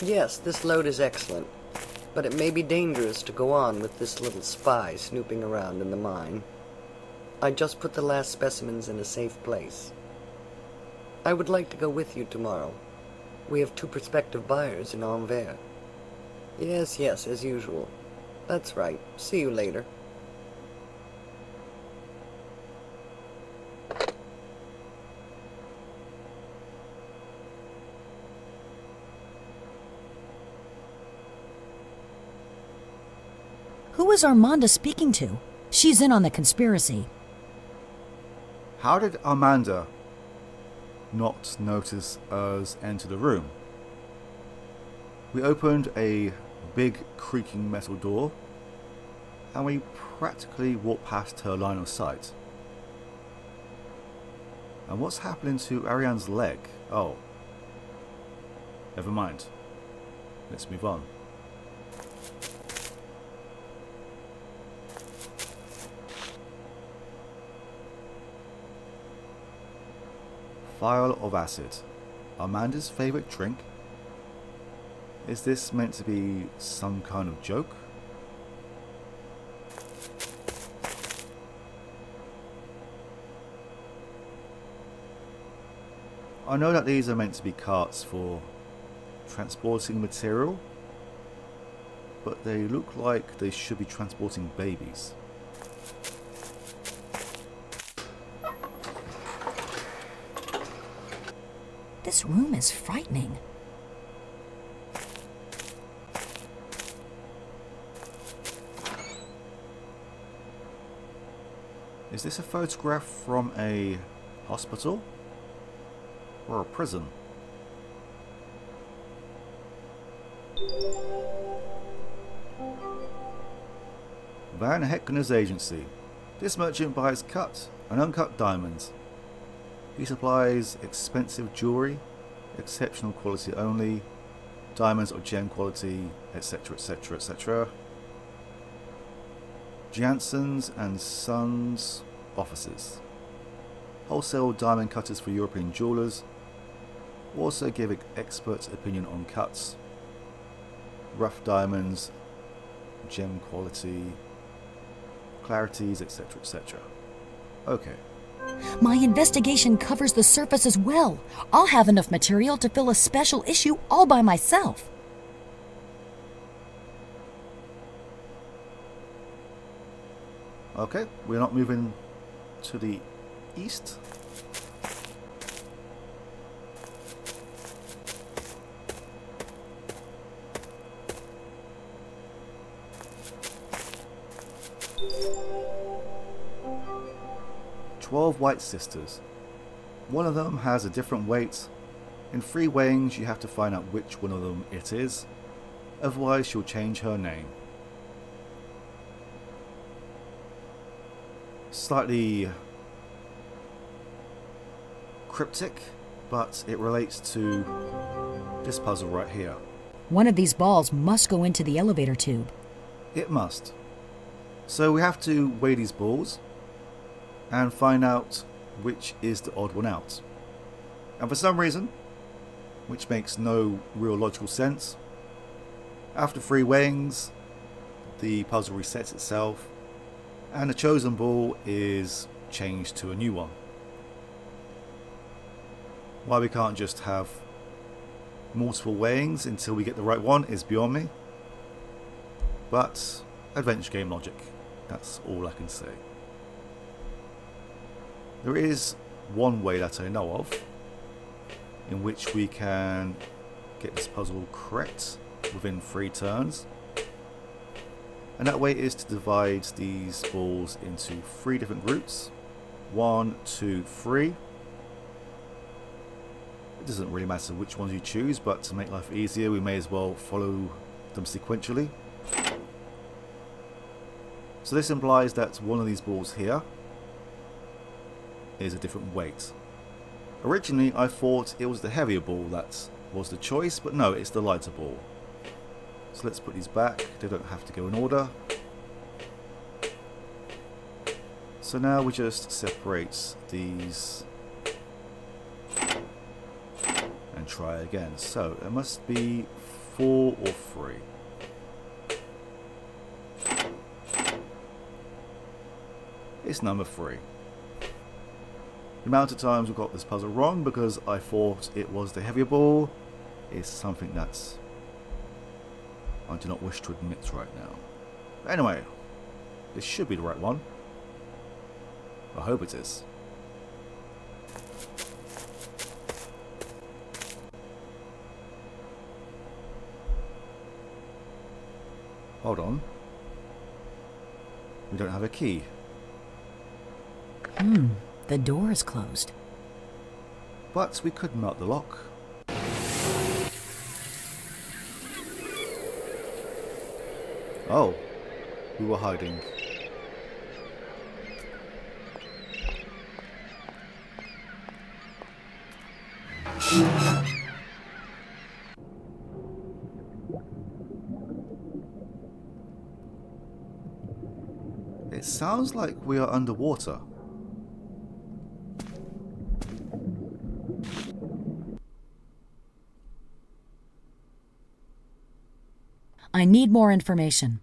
Yes, this load is excellent, but it may be dangerous to go on with this little spy snooping around in the mine. I just put the last specimens in a safe place. I would like to go with you tomorrow. We have 2 prospective buyers in Anvers. Yes, as usual. That's right. See you later. Who is Armanda speaking to? She's in on the conspiracy. How did Amanda not notice us enter the room? We opened a big creaking metal door and we practically walked past her line of sight. And what's happening to Ariane's leg? Oh, never mind. Let's move on. Vial of acid. Amanda's favourite drink? Is this meant to be some kind of joke? I know that these are meant to be carts for transporting material, but they look like they should be transporting babies. This room is frightening. Is this a photograph from a hospital or a prison? Van Heckner's agency. This merchant buys cut and uncut diamonds. He supplies expensive jewelry, exceptional quality only, diamonds of gem quality, etc, etc, etc. Janssens and Sons offices. Wholesale diamond cutters for European jewelers. Also give expert opinion on cuts. Rough diamonds, gem quality, clarities, etc, etc. Okay. My investigation covers the surface as well. I'll have enough material to fill a special issue all by myself. Okay, we're not moving to the east. "12 White Sisters. One of them has a different weight. In 3 weighings you have to find out which one of them it is. Otherwise she'll change her name." Slightly cryptic, but it relates to this puzzle right here. One of these balls must go into the elevator tube. It must. So we have to weigh these balls and find out which is the odd one out. And for some reason, which makes no real logical sense, after 3 weighings, the puzzle resets itself and the chosen ball is changed to a new one. Why we can't just have multiple weighings until we get the right one is beyond me. But adventure game logic, that's all I can say. There is one way that I know of in which we can get this puzzle correct within 3 turns. And that way is to divide these balls into 3 different groups. 1, 2, 3. It doesn't really matter which ones you choose, but to make life easier we may as well follow them sequentially. So this implies that one of these balls here is a different weight. Originally I thought it was the heavier ball that was the choice, but no, it's the lighter ball. So let's put these back, they don't have to go in order. So now we just separate these and try again. So it must be 4 or 3? It's number 3. The amount of times we got this puzzle wrong because I thought it was the heavier ball is something that's I do not wish to admit right now. But anyway, this should be the right one. I hope it is. Hold on. We don't have a key. The door is closed. But we could melt the lock. Oh, we were hiding. It sounds like we are underwater. I need more information.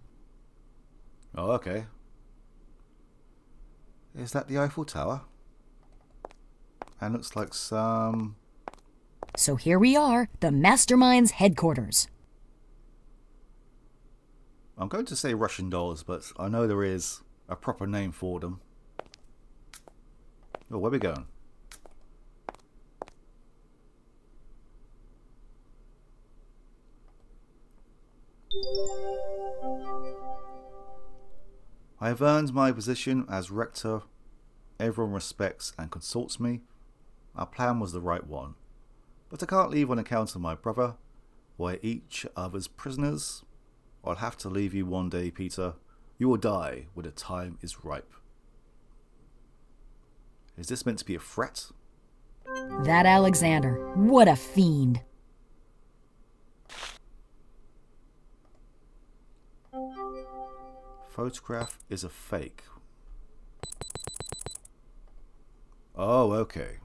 Oh, okay. Is that the Eiffel Tower? And looks like some... So here we are, the Mastermind's headquarters. I'm going to say Russian dolls, but I know there is a proper name for them. Oh, where are we going? I have earned my position as rector. Everyone respects and consults me. Our plan was the right one. But I can't leave on account of my brother. We're each other's prisoners. I'll have to leave you one day, Peter. You will die when the time is ripe. Is this meant to be a threat? That Alexander, what a fiend. Photograph is a fake. Oh, okay.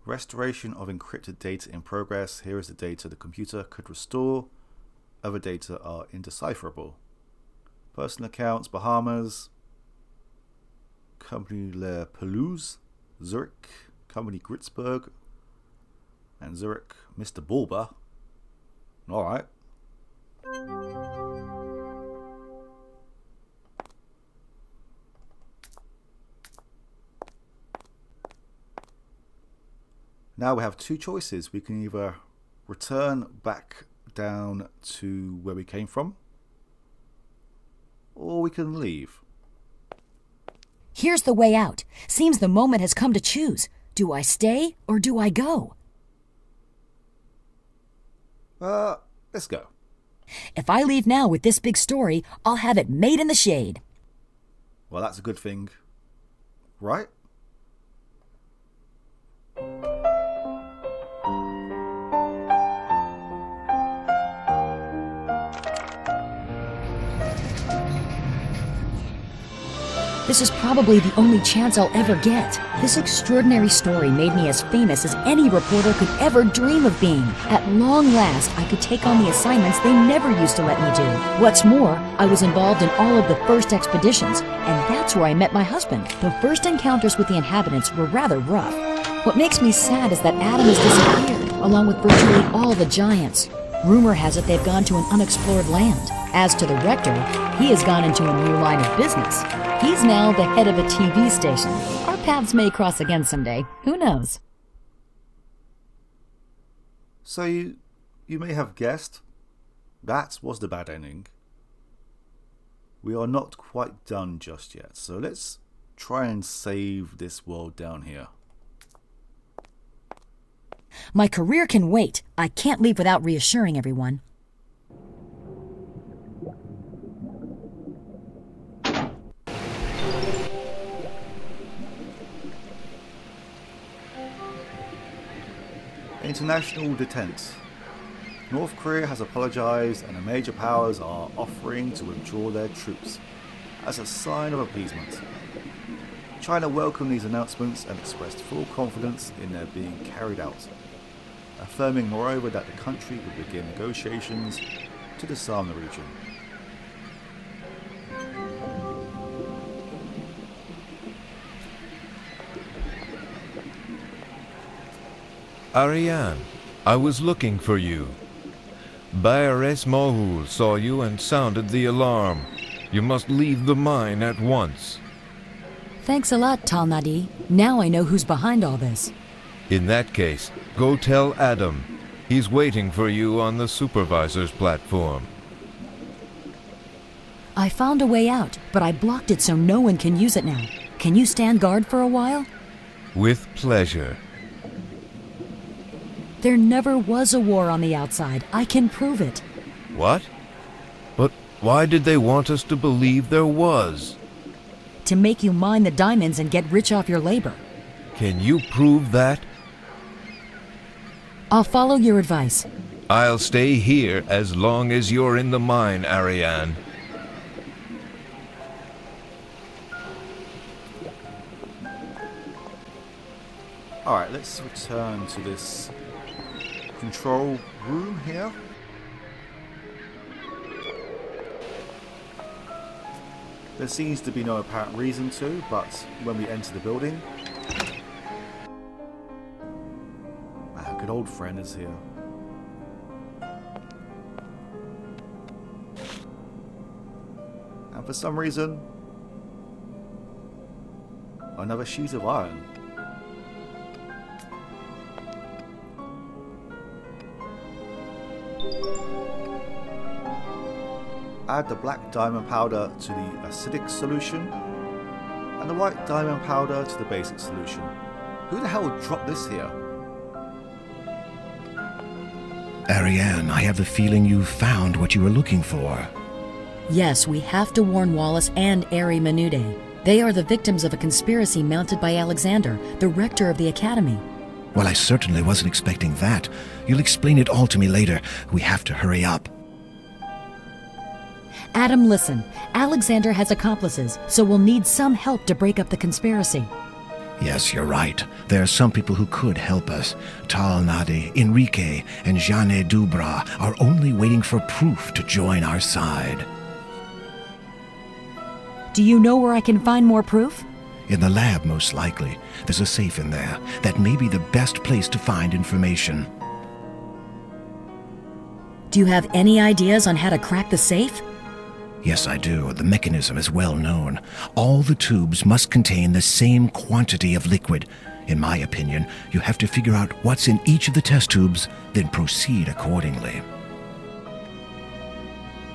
Restoration of encrypted data in progress. Here is the data the computer could restore. Other data are indecipherable. Personal accounts, Bahamas. Company Le Pelouse, Zurich. Company Gritzberg. And Zurich, Mr. Bulba. Alright. Now we have two choices. We can either return back down to where we came from, or we can leave. Here's the way out. Seems the moment has come to choose. Do I stay or do I go? Let's go. If I leave now with this big story, I'll have it made in the shade. Well, that's a good thing, right? This is probably the only chance I'll ever get. This extraordinary story made me as famous as any reporter could ever dream of being. At long last, I could take on the assignments they never used to let me do. What's more, I was involved in all of the first expeditions, and that's where I met my husband. The first encounters with the inhabitants were rather rough. What makes me sad is that Adam has disappeared, along with virtually all the giants. Rumor has it they've gone to an unexplored land. As to the rector, he has gone into a new line of business. He's now the head of a TV station. Our paths may cross again someday. Who knows? So you may have guessed, that was the bad ending. We are not quite done just yet, so let's try and save this world down here. My career can wait. I can't leave without reassuring everyone. International detente. North Korea has apologized and the major powers are offering to withdraw their troops as a sign of appeasement. China welcomed these announcements and expressed full confidence in their being carried out, affirming moreover that the country would begin negotiations to disarm the region. Ariane, I was looking for you. Bayares Mohul saw you and sounded the alarm. You must leave the mine at once. Thanks a lot, Talnadi. Now I know who's behind all this. In that case, go tell Adam. He's waiting for you on the supervisor's platform. I found a way out, but I blocked it so no one can use it now. Can you stand guard for a while? With pleasure. There never was a war on the outside. I can prove it. What? But why did they want us to believe there was? To make you mine the diamonds and get rich off your labor. Can you prove that? I'll follow your advice. I'll stay here as long as you're in the mine, Ariane. Alright, let's return to this control room here. There seems to be no apparent reason to, but when we enter the building, our good old friend is here. And for some reason, another sheet of iron. Add the black diamond powder to the acidic solution and the white diamond powder to the basic solution. Who the hell dropped this here? Ariane, I have the feeling you've found what you were looking for. Yes, we have to warn Wallace and Ari Menude. They are the victims of a conspiracy mounted by Alexander, the rector of the academy. Well, I certainly wasn't expecting that. You'll explain it all to me later. We have to hurry up. Adam, listen. Alexander has accomplices, so we'll need some help to break up the conspiracy. Yes, you're right. There are some people who could help us. Tal Nadi, Enrique, and Jeanne Dubra are only waiting for proof to join our side. Do you know where I can find more proof? In the lab, most likely. There's a safe in there. That may be the best place to find information. Do you have any ideas on how to crack the safe? Yes, I do. The mechanism is well known. All the tubes must contain the same quantity of liquid. In my opinion, you have to figure out what's in each of the test tubes, then proceed accordingly.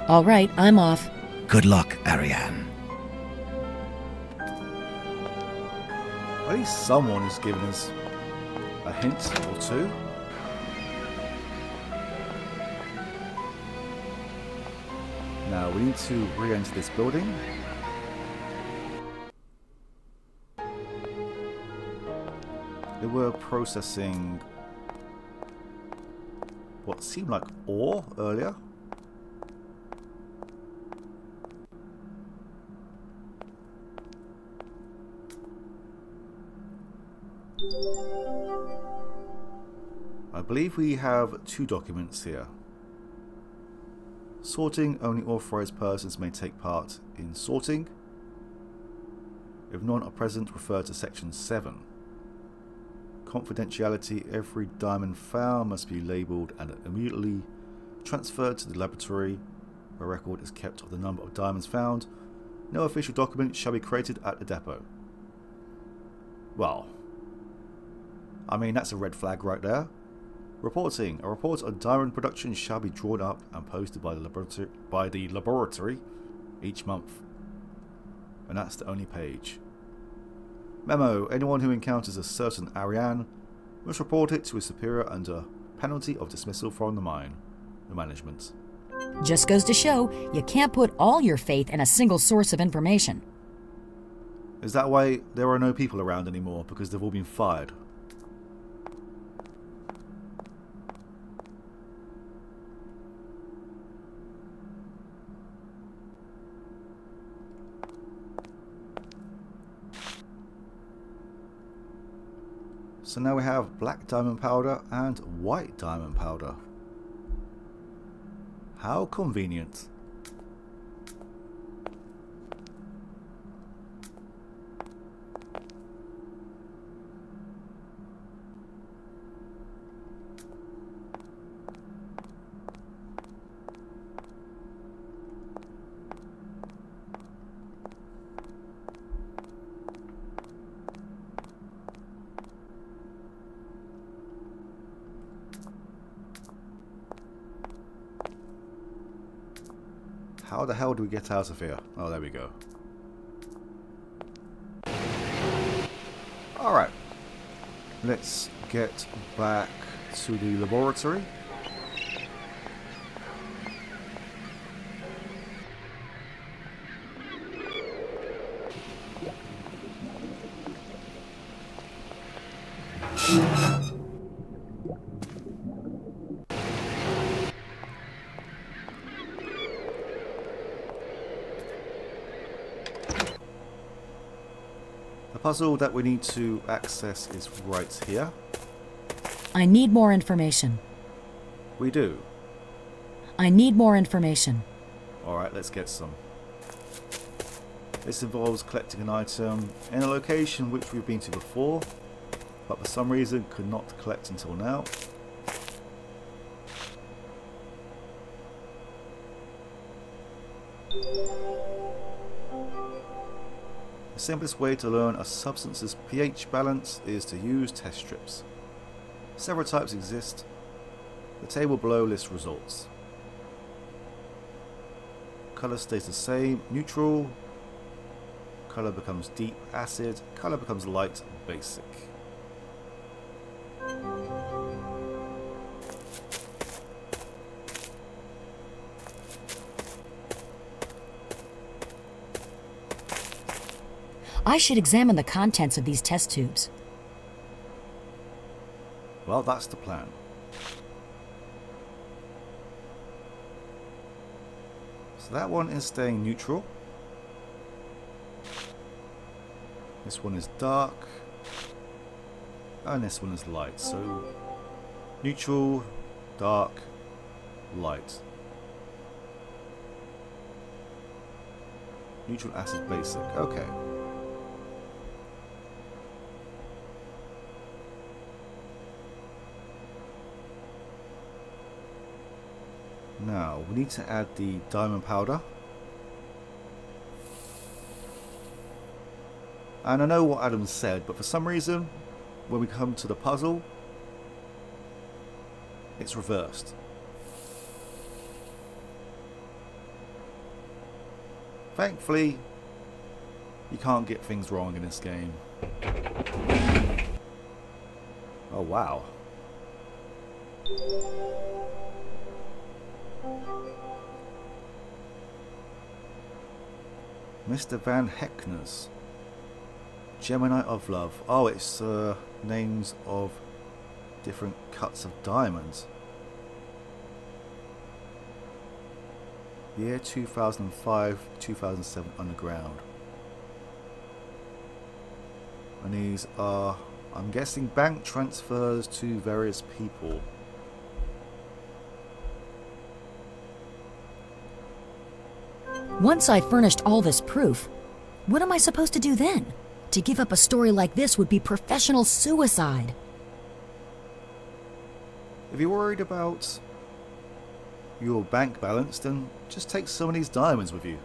All right, I'm off. Good luck, Ariane. At least someone is giving us a hint or two. Now we need to re-enter this building. They were processing what seemed like ore earlier. I believe we have two documents here. Sorting, only authorized persons may take part in sorting. If none are present, refer to section 7. Confidentiality, every diamond found must be labelled and immediately transferred to the laboratory where a record is kept of the number of diamonds found. No official document shall be created at the depot. Well, I mean, that's a red flag right there. Reporting. A report on diamond production shall be drawn up and posted by the laboratory each month. And that's the only page. Memo. Anyone who encounters a certain Ariane must report it to his superior under penalty of dismissal from the mine. The management. Just goes to show, you can't put all your faith in a single source of information. Is that why there are no people around anymore? Because they've all been fired? So now we have black diamond powder and white diamond powder. How convenient. How the hell do we get out of here? Oh, there we go. Alright. Let's get back to the laboratory. The puzzle that we need to access is right here. I need more information. We do. I need more information. Alright, let's get some. This involves collecting an item in a location which we've been to before, but for some reason could not collect until now. The simplest way to learn a substance's pH balance is to use test strips. Several types exist. The table below lists results. Color stays the same, neutral. Color becomes deep, acid. Color becomes light, basic. I should examine the contents of these test tubes. Well, that's the plan. So that one is staying neutral. This one is dark. And this one is light. So neutral, dark, light. Neutral, acid, basic. Okay. Now, we need to add the diamond powder. And I know what Adam said, but for some reason, when we come to the puzzle, it's reversed. Thankfully, you can't get things wrong in this game. Oh, wow. Mr. Van Heckner's Gemini of Love. Oh, it's names of different cuts of diamonds. Year 2005, 2007 underground. And these are, I'm guessing, bank transfers to various people. Once I've furnished all this proof, what am I supposed to do then? To give up a story like this would be professional suicide. If you're worried about your bank balance, then just take some of these diamonds with you.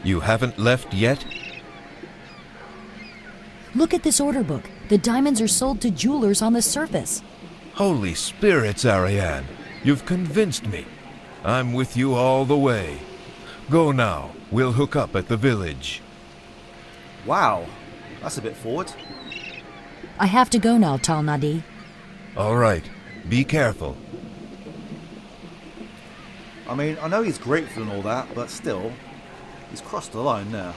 You haven't left yet? Look at this order book. The diamonds are sold to jewelers on the surface. Holy spirits, Ariane. You've convinced me. I'm with you all the way. Go now. We'll hook up at the village. Wow, that's a bit forward. I have to go now, Tal Nadi. All right. Be careful. I mean, I know he's grateful and all that, but still, he's crossed the line there.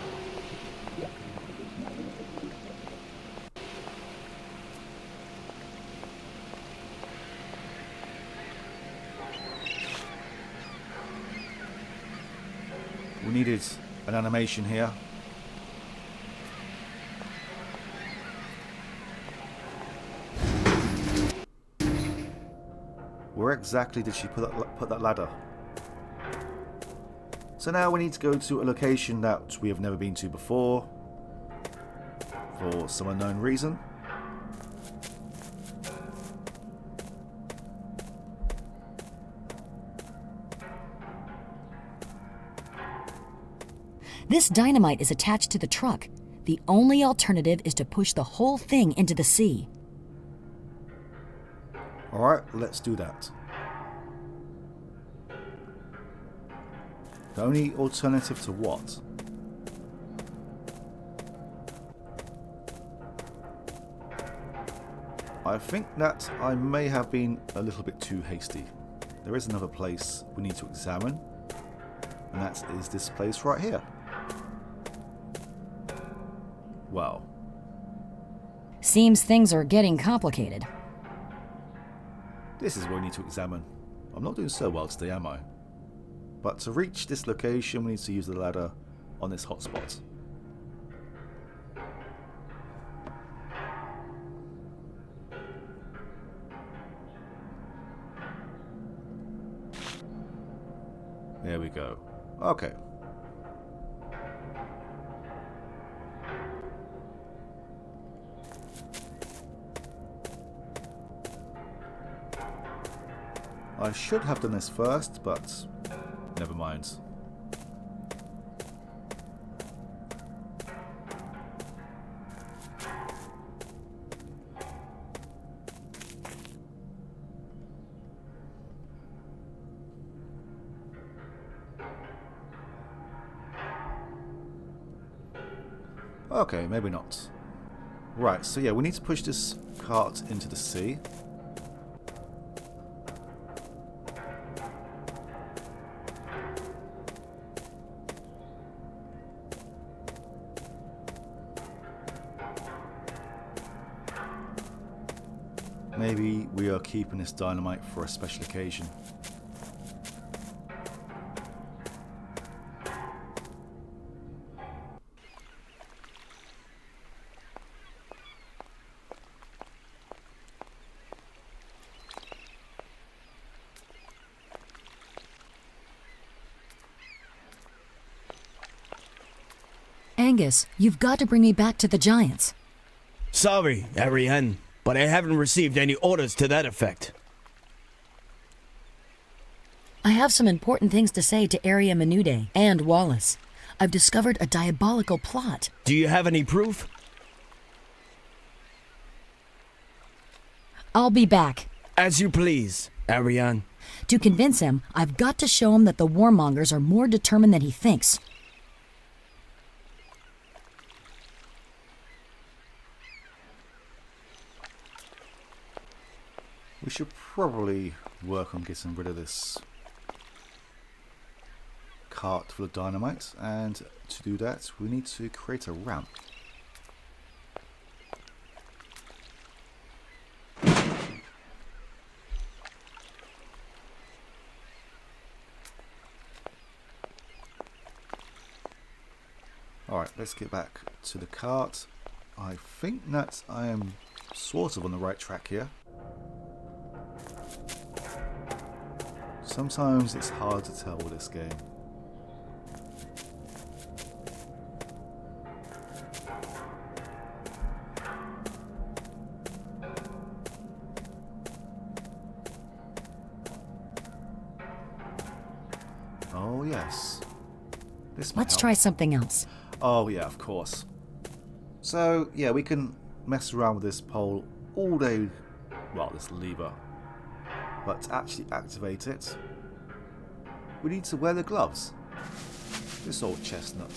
We needed an animation here. Where exactly did she put that ladder? So now we need to go to a location that we have never been to before, for some unknown reason. This dynamite is attached to the truck. The only alternative is to push the whole thing into the sea. Alright, let's do that. The only alternative to what? I think that I may have been a little bit too hasty. There is another place we need to examine, and that is this place right here. Wow. Seems things are getting complicated. This is what we need to examine. I'm not doing so well today, am I? But to reach this location, we need to use the ladder on this hotspot. There we go. Okay. I should have done this first, but never mind. Okay, maybe not. Right, so yeah, we need to push this cart into the sea. Maybe we are keeping this dynamite for a special occasion. Angus, you've got to bring me back to the Giants. Sorry, Ariane, but I haven't received any orders to that effect. I have some important things to say to Area Menude and Wallace. I've discovered a diabolical plot. Do you have any proof? I'll be back. As you please, Ariane. To convince him, I've got to show him that the warmongers are more determined than he thinks. We should probably work on getting rid of this cart full of dynamite, and to do that we need to create a ramp. Alright, let's get back to the cart. I think that I am sort of on the right track here. Sometimes it's hard to tell with this game. Oh yes. This might Let's help. try something else. Oh yeah, of course. So yeah, we can mess around with this pole all day, well, this lever. But to actually activate it, we need to wear the gloves. This old chestnut.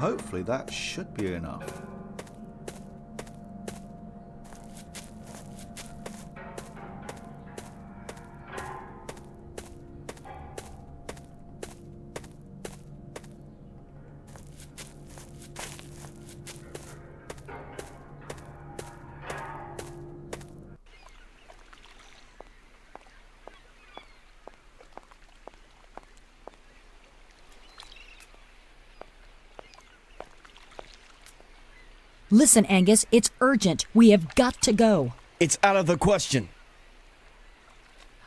hopefully that should be enough. Listen, Angus, it's urgent. We have got to go. It's out of the question.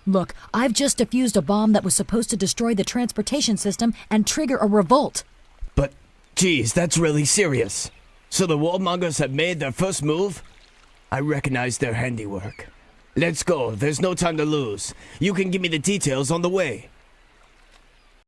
Look, I've just defused a bomb that was supposed to destroy the transportation system and trigger a revolt. But, geez, that's really serious. So the warmongers have made their first move? I recognize their handiwork. Let's go. There's no time to lose. You can give me the details on the way.